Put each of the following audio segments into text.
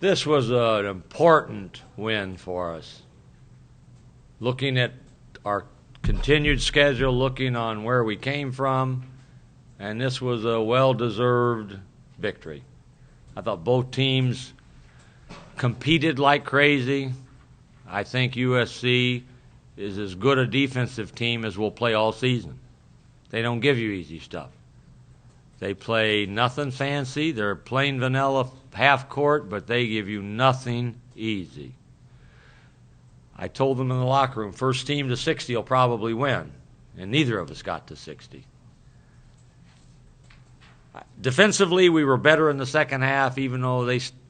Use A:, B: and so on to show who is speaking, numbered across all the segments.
A: This was an important win for us. Looking at our continued schedule, looking on where we came from, and this was a well-deserved victory. I thought both teams competed like crazy. I think USC is as good a defensive team as we'll play all season. They don't give you easy stuff. They play nothing fancy. They're plain vanilla half court, but they give you nothing easy. I told them in the locker room, first team to 60 will probably win, and neither of us got to 60. Defensively, we were better in the second half, even though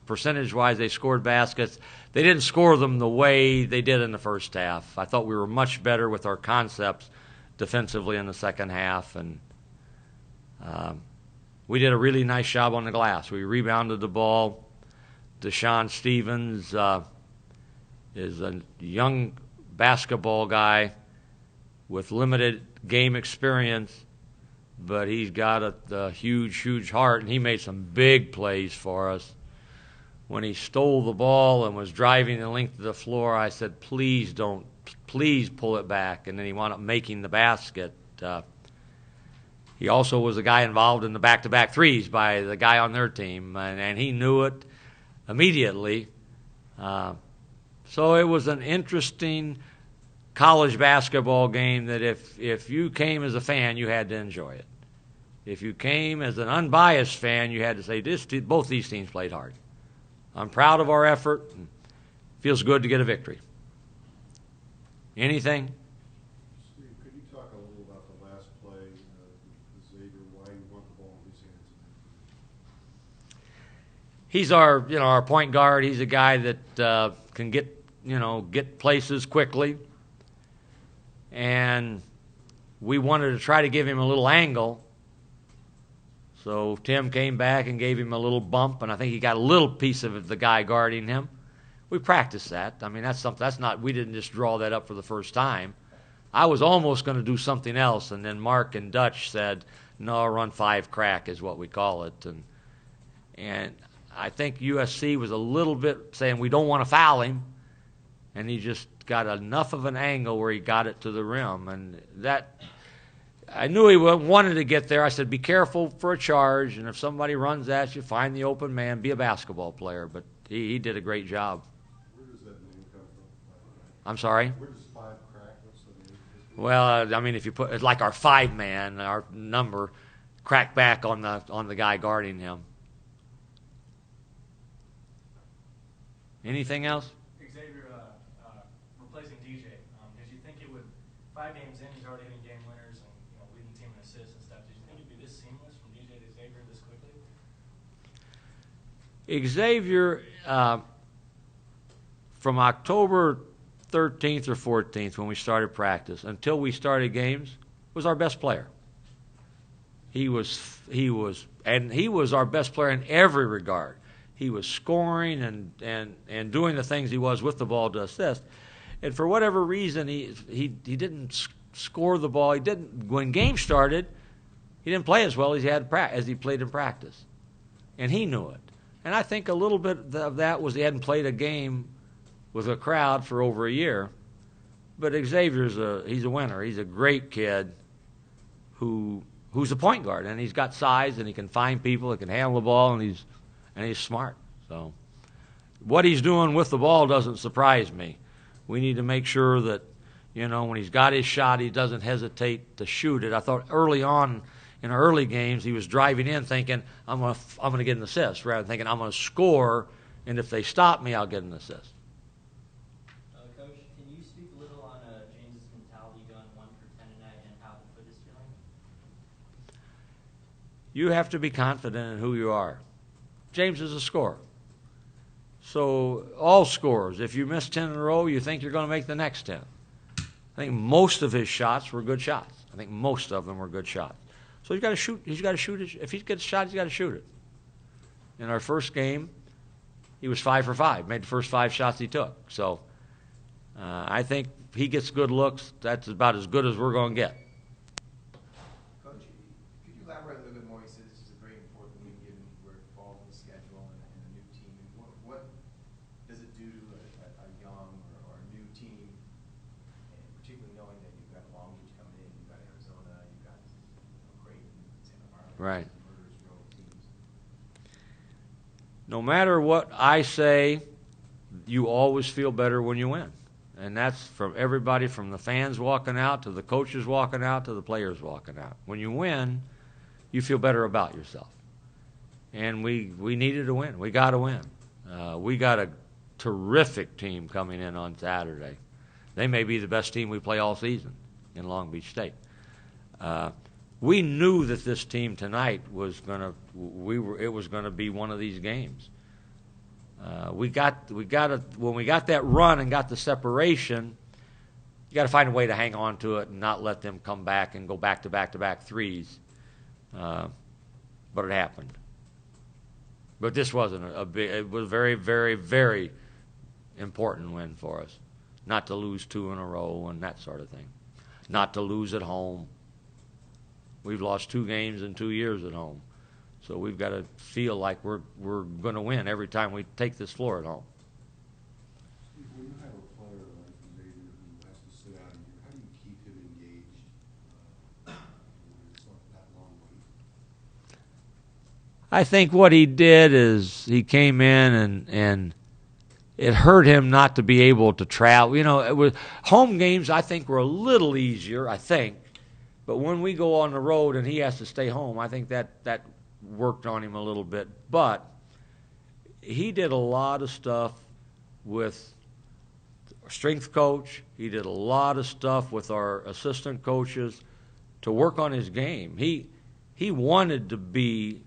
A: percentage-wise they scored baskets. They didn't score them the way they did in the first half. I thought we were much better with our concepts defensively in the second half, and we did a really nice job on the glass. We rebounded the ball. Deshaun Stevens is a young basketball guy with limited game experience, but he's got a huge, huge heart, and he made some big plays for us. When he stole the ball and was driving the length of the floor, I said, please pull it back, and then he wound up making the basket. He also was a guy involved in the back-to-back threes by the guy on their team, and he knew it immediately. So it was an interesting college basketball game that if you came as a fan, you had to enjoy it. If you came as an unbiased fan, you had to say, both these teams played hard. I'm proud of our effort. And feels good to get a victory. Anything?
B: Steve, could you talk a little about the last play, Xavier, why you want the ball in his hands?
A: He's our point guard. He's a guy that can get places quickly, and we wanted to try to give him a little angle. So Tim came back and gave him a little bump, and I think he got a little piece of it, the guy guarding him. We practiced that. I mean, that's something. That's not. We didn't just draw that up for the first time. I was almost going to do something else, and then Mark and Dutch said, "No, run 5 crack is what we call it." And I think USC was a little bit saying we don't want to foul him, and he just got enough of an angle where he got it to the rim, and that. I knew he wanted to get there. I said, be careful for a charge, and if somebody runs at you, find the open man, be a basketball player. But he did a great job.
B: Where does that name come from?
A: I'm sorry?
B: Where does 5 crack? What's the name?
A: Well, I mean, if you put it's like our 5-man, our number, crack back on the guy guarding him. Anything else?
C: Xavier, replacing DJ, did you think it would, 5 games in, he's already hitting game winners and leading the team in assists and stuff. Did you think it'd be this seamless from DJ to Xavier this quickly?
A: Xavier, from October 13th or 14th when we started practice until we started games, was our best player. He was our best player in every regard. He was scoring and doing the things he was with the ball to assist. And for whatever reason, he didn't score the ball. He didn't. When game started, he didn't play as well as he played in practice, and he knew it. And I think a little bit of that was he hadn't played a game with a crowd for over a year. But Xavier's he's a winner. He's a great kid who's a point guard, and he's got size, and he can find people, he can handle the ball, and he's smart. So what he's doing with the ball doesn't surprise me. We need to make sure that, when he's got his shot, he doesn't hesitate to shoot it. I thought early on in our early games, he was driving in thinking, I'm going to get an assist, rather than thinking, I'm going to score, and if they stop me, I'll get an assist.
D: Coach, can you speak a little on James's mentality going 1 for 10 tonight and how the foot is feeling?
A: You have to be confident in who you are. James is a scorer. So all scorers, if you miss 10 in a row, you think you're going to make the next 10. I think most of his shots were good shots. I think most of them were good shots. So he's got to shoot. He's got to shoot it. If he gets a shot, he's got to shoot it. In our first game, he was 5 for 5. Made the first 5 shots he took. So I think if he gets good looks, that's about as good as we're going to get.
E: Coach, could you elaborate a little bit more? You said this is a very important week given where it falls in the schedule and a new team.
A: Right.
B: Murdersville teams.
A: No matter what I say, you always feel better when you win. And that's from everybody, from the fans walking out to the coaches walking out to the players walking out. When you win, you feel better about yourself. And we needed to win. We got to win. We got a terrific team coming in on Saturday. They may be the best team we play all season in Long Beach State. We knew that this team tonight was it was gonna be one of these games. When we got that run and got the separation, you got to find a way to hang on to it and not let them come back and go back to back threes. But it happened. But this wasn't a big. It was a very, very, very important win for us. Not to lose 2 in a row and that sort of thing. Not to lose at home. We've lost 2 games in 2 years at home. So we've got to feel like we're going to win every time we take this floor at home.
B: Steve, when you have a player like Xavier who has to sit out a year, how do you keep him engaged when it's not that long wait?
A: I think what he did is he came in and it hurt him not to be able to travel. You know, it was home games. I think were a little easier. I think, but when we go on the road and he has to stay home, I think that worked on him a little bit. But he did a lot of stuff with our strength coach. He did a lot of stuff with our assistant coaches to work on his game. He wanted to be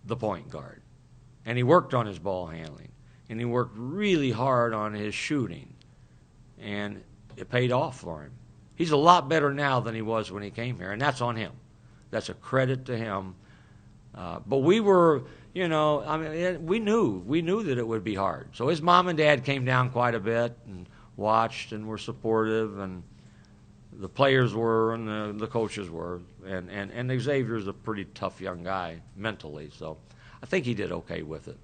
A: the point guard, and he worked on his ball handling, and he worked really hard on his shooting, and it paid off for him. He's a lot better now than he was when he came here, and that's on him. That's a credit to him. But we were, you know, I mean, we knew that it would be hard. So his mom and dad came down quite a bit and watched and were supportive, and the players were, and the coaches were, and Xavier's a pretty tough young guy mentally, so I think he did okay with it.